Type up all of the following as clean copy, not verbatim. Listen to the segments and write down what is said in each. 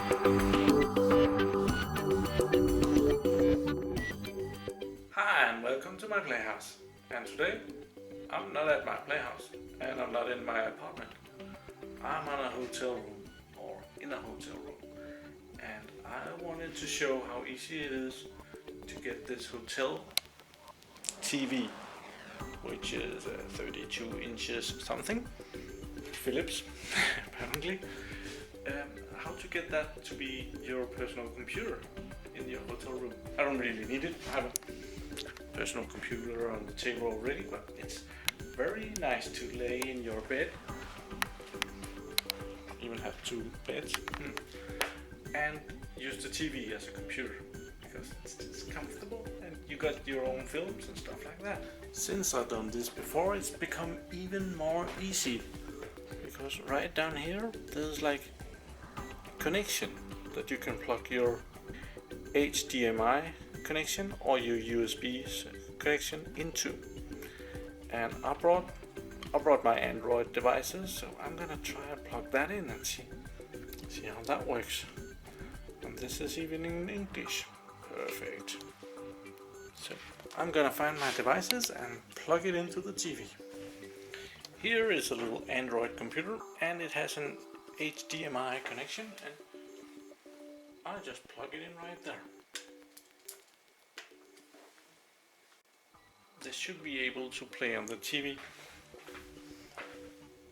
Hi and welcome to my playhouse. And today I'm not at my playhouse and I'm not in my apartment. I'm on a hotel room or in a hotel room, and I wanted to show how easy it is to get this hotel TV, which is 32 inches something, Philips apparently. How to get that to be your personal computer in your hotel room. I don't really need it. I have a personal computer on the table already, but it's very nice to lay in your bed. Even have two beds, and use the TV as a computer because it's comfortable and you got your own films and stuff like that. Since I've done this before, it's become even more easy because right down here there's like connection that you can plug your HDMI connection or your USB connection into. And I brought my Android devices, so I'm gonna try and plug that in and see how that works. And this is even in English. Perfect. So I'm gonna find my devices and plug it into the TV. Here is a little Android computer and it has an HDMI connection, and I just plug it in right there. This should be able to play on the TV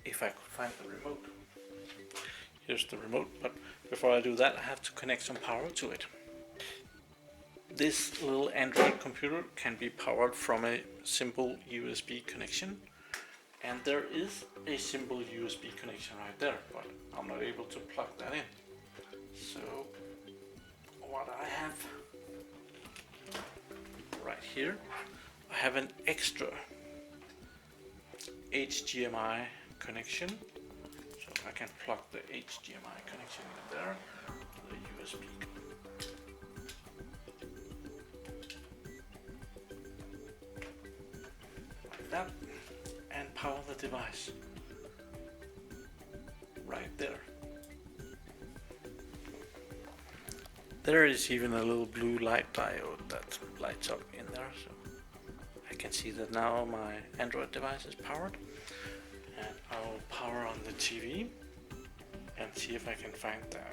if I could find the remote. Here's the remote, but before I do that I have to connect some power to it. This little Android computer can be powered from a simple USB connection, and there is a simple USB connection right there, but I'm not able to plug that in. So what I have right here, I have an extra HDMI connection, so I can plug the HDMI connection in there, the USB. Like that, and power the device right there. There is even a little blue light diode that lights up in there, so I can see that now my Android device is powered. And I'll power on the TV and see if I can find the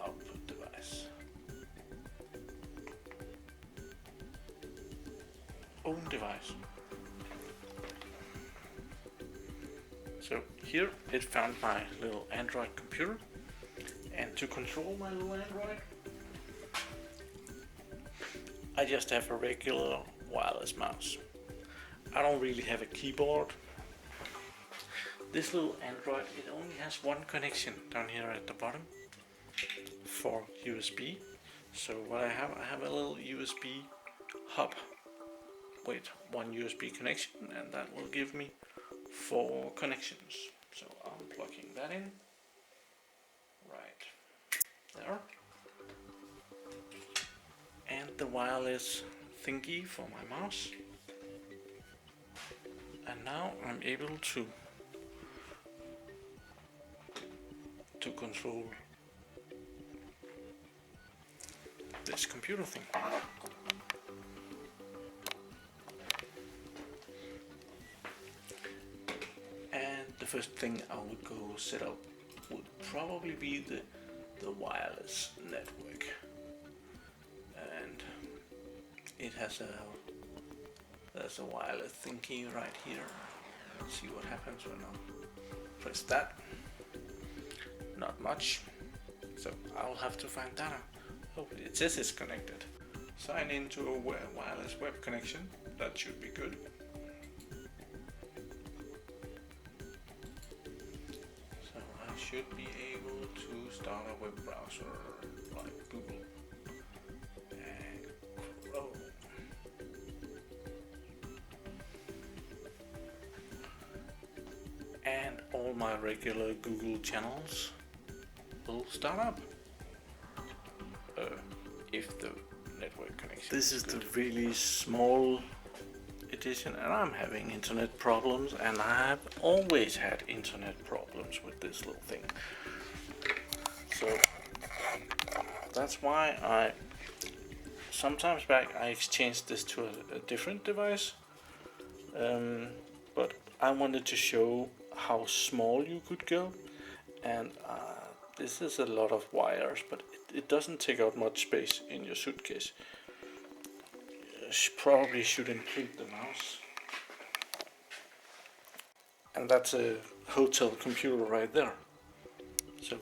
output device. Own device. So here it found my little Android computer, and to control my little Android, I just have a regular wireless mouse. I don't really have a keyboard. This little Android, it only has one connection down here at the bottom for USB. So what I have a little USB hub with one USB connection, and that will give me 4 connections. So I'm plugging that in right there. And the wireless thingy for my mouse. And now I'm able to control this computer thing. And the first thing I would go set up would probably be the wireless network. And it has there's a wireless thingy right here. Let's see what happens when I press that. Not much, so I'll have to find that out. Oh, it says it's connected. Sign into a wireless web connection. That should be good. So I should be able to start a web browser like Google and Chrome. And all my regular Google channels will start up if the network connection. This is the really small edition, and I'm having internet problems, and I have always had internet problems with this little thing. So that's why I sometimes back I exchanged this to a different device. But I wanted to show how small you could go, and this is a lot of wires, but it doesn't take out much space in your suitcase. You probably should include the mouse. And that's a hotel computer right there. So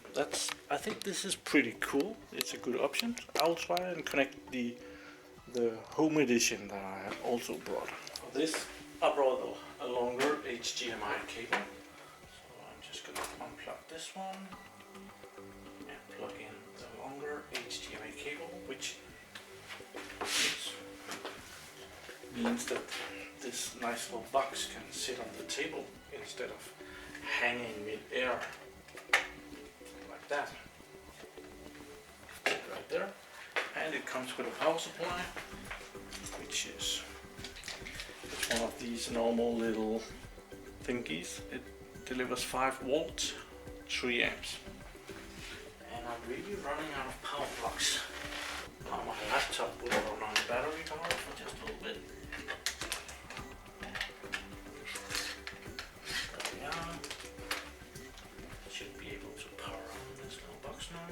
I think this is pretty cool. It's a good option. I'll try and connect the home edition that I have also brought. For this, I brought a longer HDMI cable. So I'm just gonna unplug this one and plug in the longer HDMI cable, which means that this nice little box can sit on the table instead of hanging mid-air like that. Right there. And it comes with a power supply, which is one of these normal little thingies. It delivers 5 volts, 3 amps. And I'm really running out of power plugs. Now my laptop will run on battery power for just a little bit. There we are. Should be able to power on this little box now.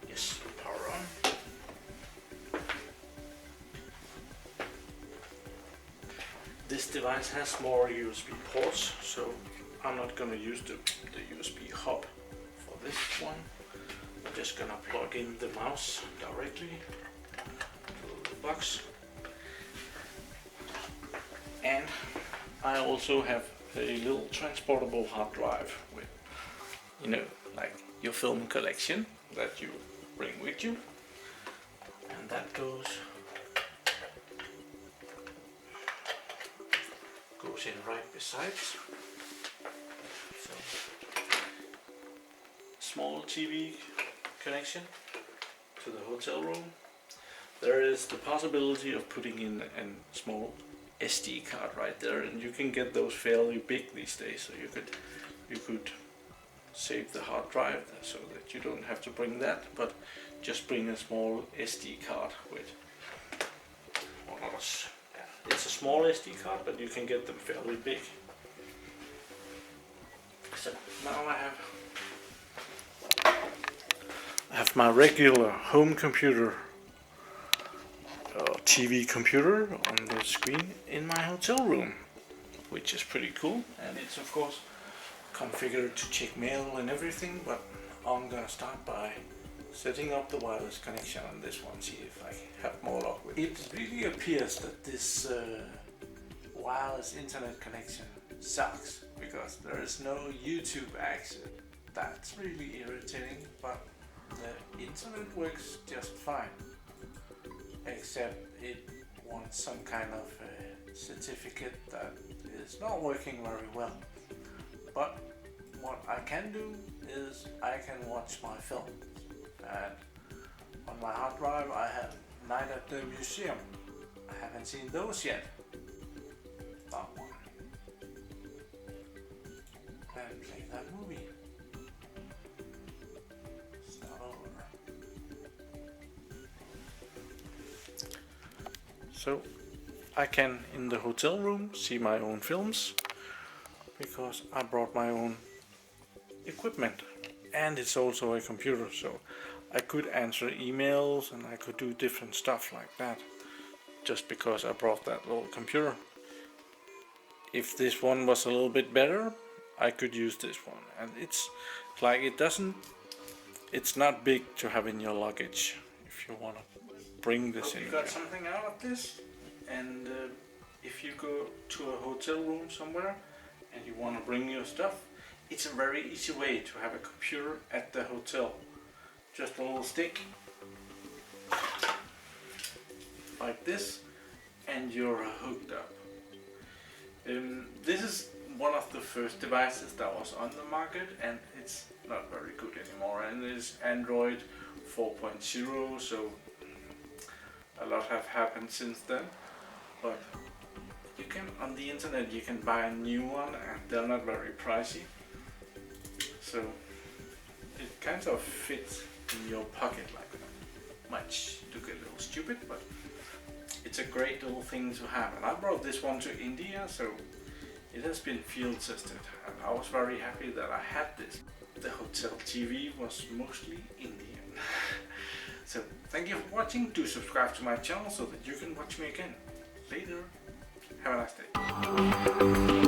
Yes, power on. This device has more USB ports, so I'm not going to use the USB hub for this one. I'm just going to plug in the mouse directly to the box. And I also have a little transportable hard drive with, you know, like your film collection that you bring with you. And that goes in right beside. So, small TV connection to the hotel room. There is the possibility of putting in a small SD card right there, and you can get those fairly big these days, so you could save the hard drive so that you don't have to bring that, but just bring a small SD card with, or not it's a small SD card, but you can get them fairly big. So now I have my regular home computer TV computer on the screen in my hotel room, which is pretty cool, and it's of course configured to check mail and everything, but I'm gonna start by setting up the wireless connection on this one, see if I have more luck with it. It really appears that this wireless internet connection sucks, because there is no YouTube access. That's really irritating, but the internet works just fine, except it wants some kind of certificate that is not working very well. But what I can do is I can watch my film, and on my hard drive I have Night at the Museum. I haven't seen those yet. That one. And play that movie. Start over. So I can, in the hotel room, see my own films, because I brought my own equipment, and it's also a computer, so I could answer emails and I could do different stuff like that, just because I brought that little computer. If this one was a little bit better, I could use this one, and it's like it's not big to have in your luggage if you want to bring this in. You got something out of this, and if you go to a hotel room somewhere and you want to bring your stuff, it's a very easy way to have a computer at the hotel. Just a little stick like this, and you're hooked up. This is one of the first devices that was on the market, and it's not very good anymore, and it's Android 4.0, so a lot have happened since then. But you can, on the internet, you can buy a new one, and they're not very pricey, so it kind of fits in your pocket, like much. Look a little stupid, but it's a great little thing to have. And I brought this one to India, so it has been field tested, and I was very happy that I had this. The hotel TV was mostly Indian. So thank you for watching. Do subscribe to my channel so that you can watch me again later. Have a nice day.